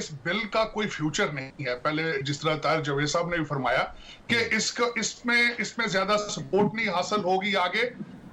इस बिल का कोई फ्यूचर नहीं है। पहले जिस तरह ताहिर जावेद साहब ने भी फरमाया कि इसमें ज्यादा सपोर्ट नहीं हासिल होगी आगे,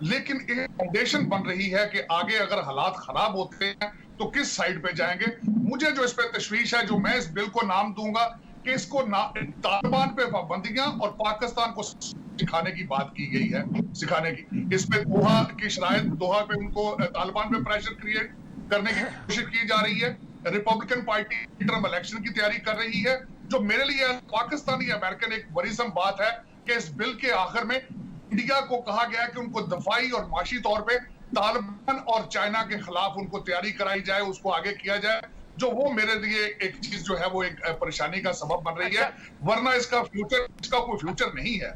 लेकिन एक फाउंडेशन बन रही है कि आगे अगर हालात खराब होते हैं तो किस साइड पे जाएंगे। मुझे जो इस पे तशवीश है, जो मैं इस बिल को नाम दूंगा कि इसको तालिबान पे पाबंदियां और पाकिस्तान को सिखाने की बात की गई है, सिखाने की। इसमें दोहा की शरायत, दोहा पे उनको तालिबान पे प्रेशर क्रिएट करने की कोशिश की जा रही है। रिपब्लिकन पार्टी इंटरम इलेक्शन की तैयारी कर रही है, जो मेरे लिए पाकिस्तानी अमेरिकन एक वरीसम बात है कि इस बिल के आखिर में इंडिया को कहा गया है कि उनको दफाई और माशी तौर पे तालिबान और चाइना के खिलाफ उनको तैयारी कराई जाए, उसको आगे किया जाए, जो वो मेरे लिए एक चीज जो है वो एक परेशानी का सबब बन रही है। वरना इसका कोई फ्यूचर नहीं है।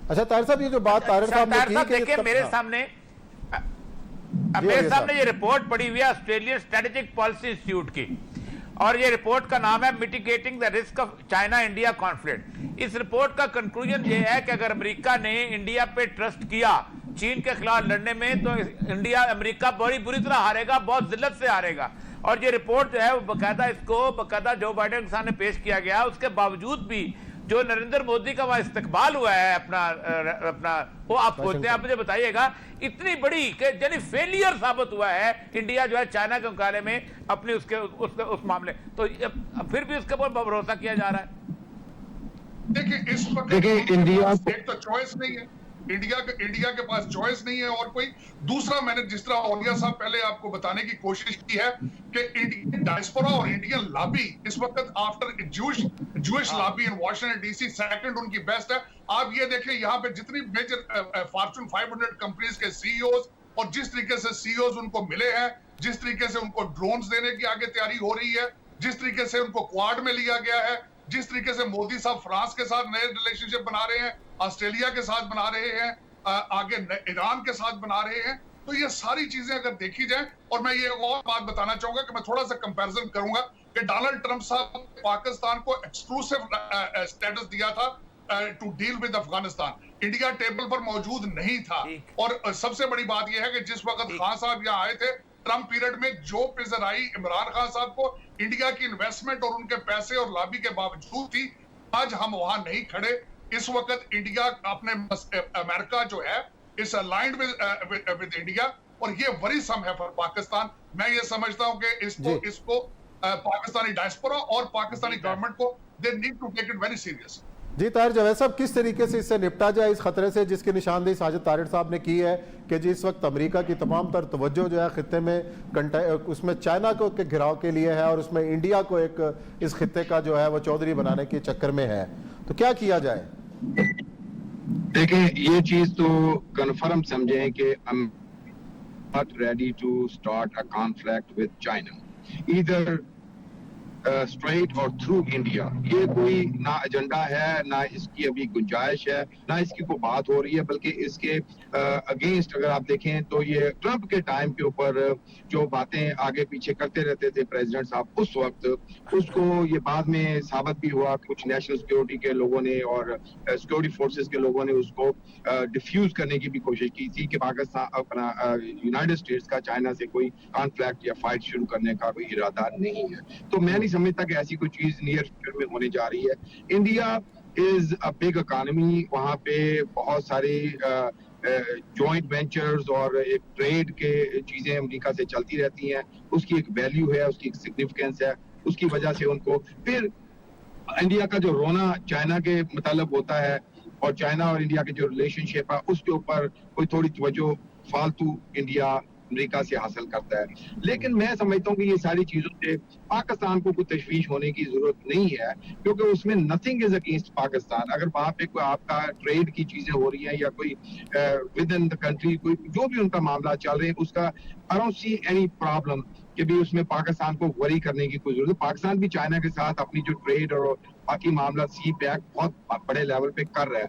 अच्छा ताहिर साहब, ये जो बात ताहिर साहब ने की, देखिए मेरे सामने ये रिपोर्ट पड़ी हुई है ऑस्ट्रेलियन स्ट्रेटेजिक पॉलिसी इंस्टीट्यूट की, और ये रिपोर्ट का नाम है mitigating the risk of China India conflict. इस रिपोर्ट का कंक्लूजन ये है कि अगर अमेरिका ने इंडिया पे ट्रस्ट किया चीन के खिलाफ लड़ने में, तो अमेरिका बड़ी बुरी तरह हारेगा, बहुत जिल्लत से हारेगा। और ये रिपोर्ट जो है वो बकायदा जो बाइडेन के सामने पेश किया गया, उसके बावजूद भी जो नरेंद्र मोदी का वहां इस्तकबाल हुआ है अपना वो आप सोचते हैं, आप मुझे बताइएगा, इतनी बड़ी यानी फेलियर साबित हुआ है इंडिया जो है चाइना के मुकाबले में अपने उस मामले, तो फिर भी उसके ऊपर भरोसा किया जा रहा है। देखिए इस वक्त इंडिया एक तो चॉइस नहीं है, इंडिया के पास चॉइस नहीं है और कोई दूसरा। मैंने जिस तरह औलिया साहब पहले आपको बताने की कोशिश की है कि इंडियन डायस्पोरा और इंडियन लॉबी इस वक्त आफ्टर जूइश लॉबी इन वाशिंगटन डीसी सेकंड उनकी बेस्ट है। आप ये देखें यहाँ पे जितनी मेजर फॉर्चून 500 कंपनीज के सीईओज और जिस तरीके से सीईओज उनको मिले हैं, जिस तरीके से उनको ड्रोन्स देने की आगे तैयारी हो रही है, जिस तरीके से उनको क्वाड में लिया गया है, जिस तरीके से मोदी साहब फ्रांस के साथ नए रिलेशनशिप बना रहे हैं, ऑस्ट्रेलिया के साथ बना रहे हैं, आगे ईरान के साथ बना रहे हैं, तो ये सारी चीजें अगर देखी जाए। और मैं ये और बात बताना चाहूंगा कि मैं थोड़ा सा कंपैरिजन करूंगा कि डोनाल्ड ट्रंप साहब पाकिस्तान को एक्सक्लूसिव स्टेटस दिया था to deal with Afghanistan, India table पर मौजूद नहीं था। और सबसे बड़ी बात यह है कि जिस वक्त खान साहब यहाँ आए थे ट्रंप पीरियड में, जो पिजर आई इमरान खान साहब को इंडिया की इन्वेस्टमेंट और उनके पैसे और लॉबी के बावजूद थी, आज हम वहां नहीं खड़े। इस वक्त इंडिया अपने अमेरिका जो है इस अलाइंड विद इंडिया, और ये वरीसम है फॉर पाकिस्तान। मैं ये समझता हूं कि इसको पाकिस्तानी डायस्पोरा और पाकिस्तानी गवर्नमेंट को they need to take it very serious. जी ताहिर जावेद साहब, किस तरीके से इससे निपटा जाए इस खतरे से जिसकी निशानदेही साजिद तारिर साहब ने की है कि जी इस वक्त अमेरिका की तमाम तर तवज्जो जो है खित्ते में उसमें चाइना को के घिराव के लिए है और उसमें इंडिया को एक इस खित्ते का जो है वो चौधरी बनाने के चक्कर में है, तो क्या किया जाए? देखिए ये चीज तो कन्फर्म समझें कि not ready to start a conflict with China either straight or through India. ये कोई ना एजेंडा है, ना इसकी अभी गुंजाइश है, ना इसकी कोई बात हो रही है, बल्कि इसके अगेंस्ट अगर आप देखें तो ये ट्रंप के टाइम के ऊपर जो बातें आगे पीछे करते रहते थे प्रेसिडेंट साहब उस वक्त, उसको ये बाद में साबित भी हुआ। कुछ नेशनल सिक्योरिटी के लोगों ने और सिक्योरिटी फोर्सेस के लोगों ने उसको डिफ्यूज करने की भी कोशिश की थी कि पाकिस्तान अपना यूनाइटेड स्टेट्स का चाइना से कोई कॉन्फ्लिक्ट या फाइट शुरू करने का कोई इरादा नहीं है। तो मैं नहीं समझता कि ऐसी कोई चीज नियर फ्यूचर में होने जा रही है। India is a big economy, वहाँ पे बहुत सारी जॉइंट वेंचर्स और एक ट्रेड के चीजें अमेरिका से चलती रहती हैं, उसकी एक वैल्यू है, उसकी एक सिग्निफिकेंस है, उसकी वजह से उनको फिर इंडिया का जो रोना चाइना के मतलब होता है और चाइना और इंडिया के जो रिलेशनशिप है उसके ऊपर कोई थोड़ी तवज्जो फालतू इंडिया अमेरिका से हासिल करता है। लेकिन मैं समझता हूँ कि ये सारी चीजों से पाकिस्तान को कोई तशवीश होने की जरूरत नहीं है, क्योंकि उसमें नथिंग इज अगेंस्ट पाकिस्तान। अगर वहां पे कोई आपका ट्रेड की चीजें हो रही हैं या कोई विद इन द कंट्री कोई जो भी उनका मामला चल रहे हैं, उसका I don't see any problem कि भी उसमें पाकिस्तान को वरी करने की कोई जरूरत है। पाकिस्तान भी चाइना के साथ अपनी जो ट्रेड और बाकी मामला सी पैक बहुत बड़े लेवल पे कर रहा है।